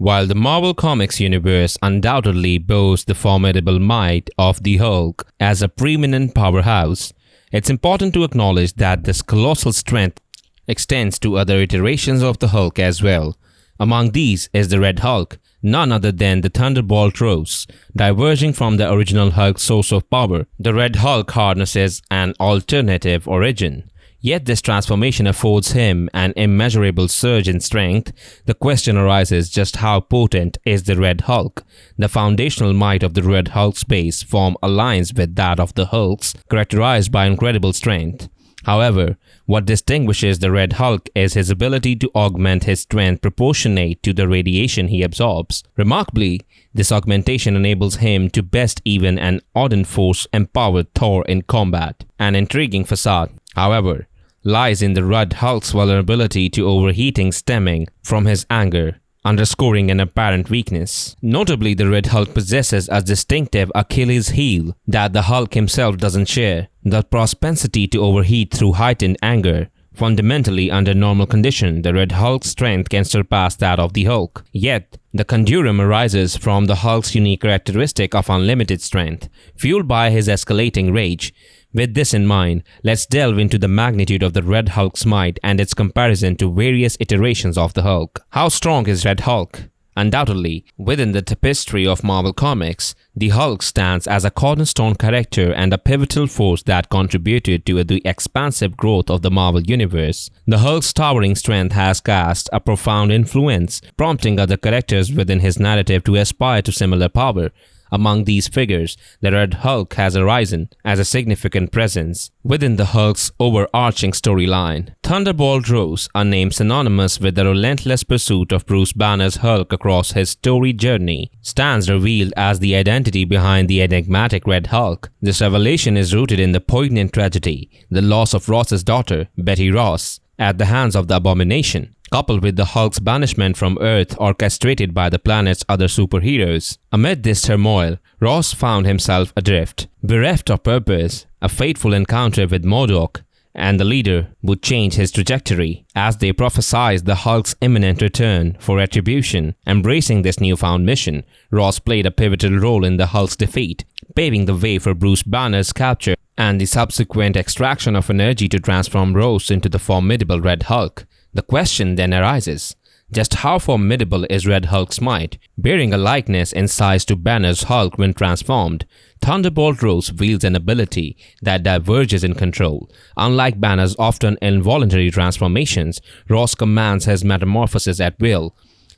While the Marvel Comics universe undoubtedly boasts the formidable might of the Hulk as a preeminent powerhouse, it's important to acknowledge that this colossal strength extends to other iterations of the Hulk as well. Among these is the Red Hulk, none other than the Thunderbolt Ross. Diverging from the original Hulk's source of power, the Red Hulk harnesses an alternative origin. Yet this transformation affords him an immeasurable surge in strength. The question arises, just how potent is the Red Hulk? The foundational might of the Red Hulk's base form aligns with that of the Hulk's, characterized by incredible strength. However, what distinguishes the Red Hulk is his ability to augment his strength proportionate to the radiation he absorbs. Remarkably, this augmentation enables him to best even an ardent force-empowered Thor in combat. An intriguing facade, however, lies in the Red Hulk's vulnerability to overheating stemming from his anger, underscoring an apparent weakness. Notably, the Red Hulk possesses a distinctive Achilles heel that the Hulk himself doesn't share: the propensity to overheat through heightened anger. Fundamentally, under normal conditions, the Red Hulk's strength can surpass that of the Hulk. Yet, the conundrum arises from the Hulk's unique characteristic of unlimited strength, fueled by his escalating rage. With this in mind, let's delve into the magnitude of the Red Hulk's might and its comparison to various iterations of the Hulk. How strong is Red Hulk? Undoubtedly, within the tapestry of Marvel Comics, the Hulk stands as a cornerstone character and a pivotal force that contributed to the expansive growth of the Marvel Universe. The Hulk's towering strength has cast a profound influence, prompting other characters within his narrative to aspire to similar power. Among these figures, the Red Hulk has arisen as a significant presence within the Hulk's overarching storyline. Thunderbolt Ross, a name synonymous with the relentless pursuit of Bruce Banner's Hulk across his storied journey, stands revealed as the identity behind the enigmatic Red Hulk. This revelation is rooted in the poignant tragedy, the loss of Ross's daughter, Betty Ross, at the hands of the Abomination, coupled with the Hulk's banishment from Earth orchestrated by the planet's other superheroes. Amid this turmoil, Ross found himself adrift, bereft of purpose. A fateful encounter with MODOK and the leader would change his trajectory, as they prophesied the Hulk's imminent return for retribution. Embracing this newfound mission, Ross played a pivotal role in the Hulk's defeat, paving the way for Bruce Banner's capture and the subsequent extraction of energy to transform Ross into the formidable Red Hulk. The question then arises, just how formidable is Red Hulk's might? Bearing a likeness in size to Banner's Hulk when transformed, Thunderbolt Ross wields an ability that diverges in control. Unlike Banner's often involuntary transformations, Ross commands his metamorphosis at will.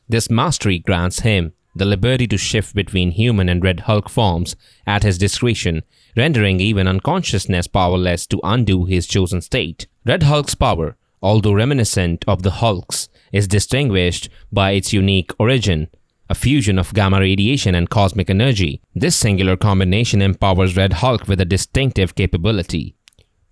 This mastery grants him the liberty to shift between human and Red Hulk forms at his discretion, rendering even unconsciousness powerless to undo his chosen state. Red Hulk's power, although reminiscent of the Hulk's, is distinguished by its unique origin, a fusion of gamma radiation and cosmic energy. This singular combination empowers Red Hulk with a distinctive capability: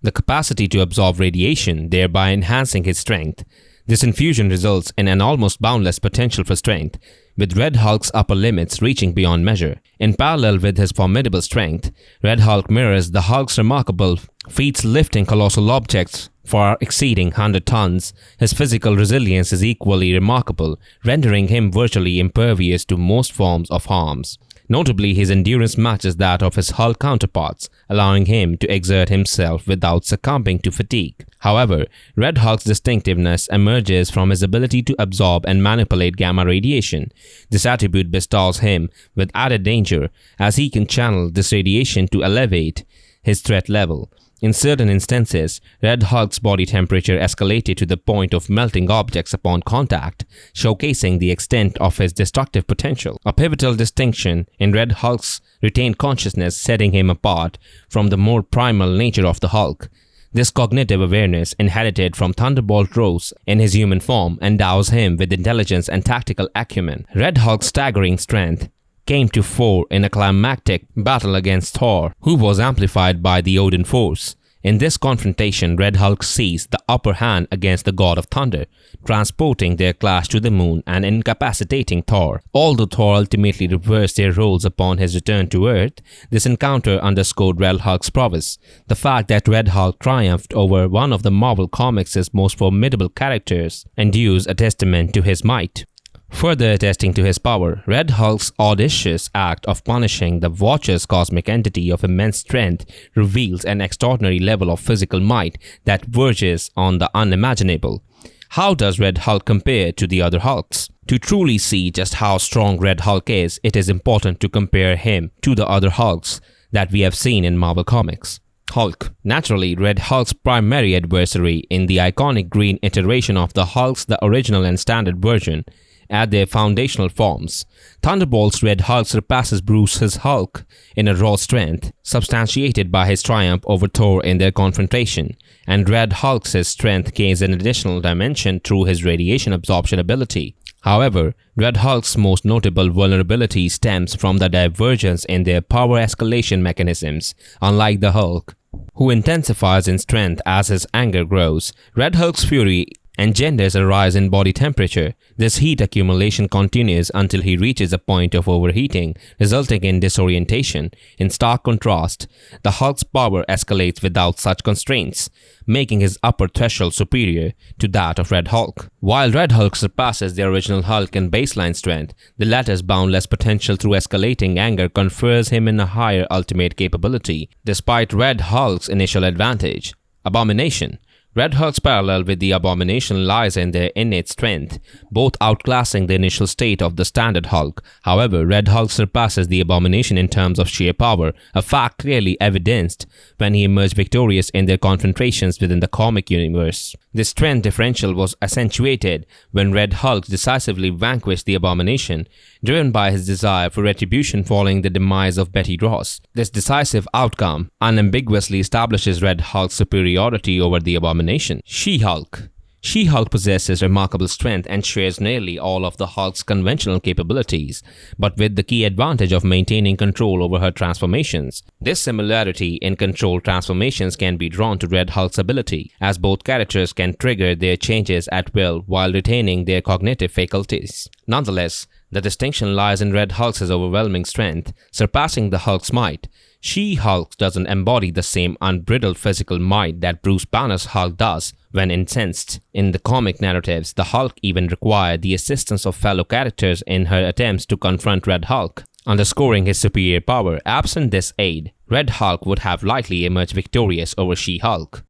the capacity to absorb radiation, thereby enhancing his strength. This infusion results in an almost boundless potential for strength, with Red Hulk's upper limits reaching beyond measure. In parallel with his formidable strength, Red Hulk mirrors the Hulk's remarkable feats, lifting colossal objects far exceeding 100 tons. His physical resilience is equally remarkable, rendering him virtually impervious to most forms of harms. Notably, his endurance matches that of his Hulk counterparts, allowing him to exert himself without succumbing to fatigue. However, Red Hulk's distinctiveness emerges from his ability to absorb and manipulate gamma radiation. This attribute bestows him with added danger, as he can channel this radiation to elevate his threat level. In certain instances, Red Hulk's body temperature escalated to the point of melting objects upon contact, showcasing the extent of his destructive potential. A pivotal distinction in Red Hulk's retained consciousness, setting him apart from the more primal nature of the Hulk. This cognitive awareness, inherited from Thunderbolt Ross in his human form, endows him with intelligence and tactical acumen. Red Hulk's staggering strength came to fore in a climactic battle against Thor, who was amplified by the Odin force. In this confrontation, Red Hulk seized the upper hand against the god of thunder, transporting their clash to the moon and incapacitating Thor. Although Thor ultimately reversed their roles upon his return to Earth, this encounter underscored Red Hulk's prowess. The fact that Red Hulk triumphed over one of the Marvel Comics' most formidable characters endues a testament to his might. Further attesting to his power, Red Hulk's audacious act of punishing the Watcher's cosmic entity of immense strength reveals an extraordinary level of physical might that verges on the unimaginable. How does Red Hulk compare to the other Hulks? To truly see just how strong Red Hulk is, it is important to compare him to the other Hulks that we have seen in Marvel Comics. Hulk. Naturally, Red Hulk's primary adversary in the iconic green iteration of the Hulks, the original and standard version, at their foundational forms. Thunderbolt's Red Hulk surpasses Bruce's Hulk in a raw strength, substantiated by his triumph over Thor in their confrontation, and Red Hulk's strength gains an additional dimension through his radiation absorption ability. However, Red Hulk's most notable vulnerability stems from the divergence in their power escalation mechanisms. Unlike the Hulk, who intensifies in strength as his anger grows, Red Hulk's fury engenders a rise in body temperature. This heat accumulation continues until he reaches a point of overheating, resulting in disorientation. In stark contrast, the Hulk's power escalates without such constraints, making his upper threshold superior to that of Red Hulk. While Red Hulk surpasses the original Hulk in baseline strength, the latter's boundless potential through escalating anger confers him a higher ultimate capability, despite Red Hulk's initial advantage. Abomination. Red Hulk's parallel with the Abomination lies in their innate strength, both outclassing the initial state of the standard Hulk. However, Red Hulk surpasses the Abomination in terms of sheer power, a fact clearly evidenced when he emerged victorious in their confrontations within the comic universe. This strength differential was accentuated when Red Hulk decisively vanquished the Abomination, driven by his desire for retribution following the demise of Betty Ross. This decisive outcome unambiguously establishes Red Hulk's superiority over the Abomination. She-Hulk. She-Hulk possesses remarkable strength and shares nearly all of the Hulk's conventional capabilities, but with the key advantage of maintaining control over her transformations. This similarity in controlled transformations can be drawn to Red Hulk's ability, as both characters can trigger their changes at will while retaining their cognitive faculties. Nonetheless, the distinction lies in Red Hulk's overwhelming strength, surpassing the Hulk's might. She-Hulk doesn't embody the same unbridled physical might that Bruce Banner's Hulk does when incensed. In the comic narratives, the Hulk even required the assistance of fellow characters in her attempts to confront Red Hulk, underscoring his superior power. Absent this aid, Red Hulk would have likely emerged victorious over She-Hulk.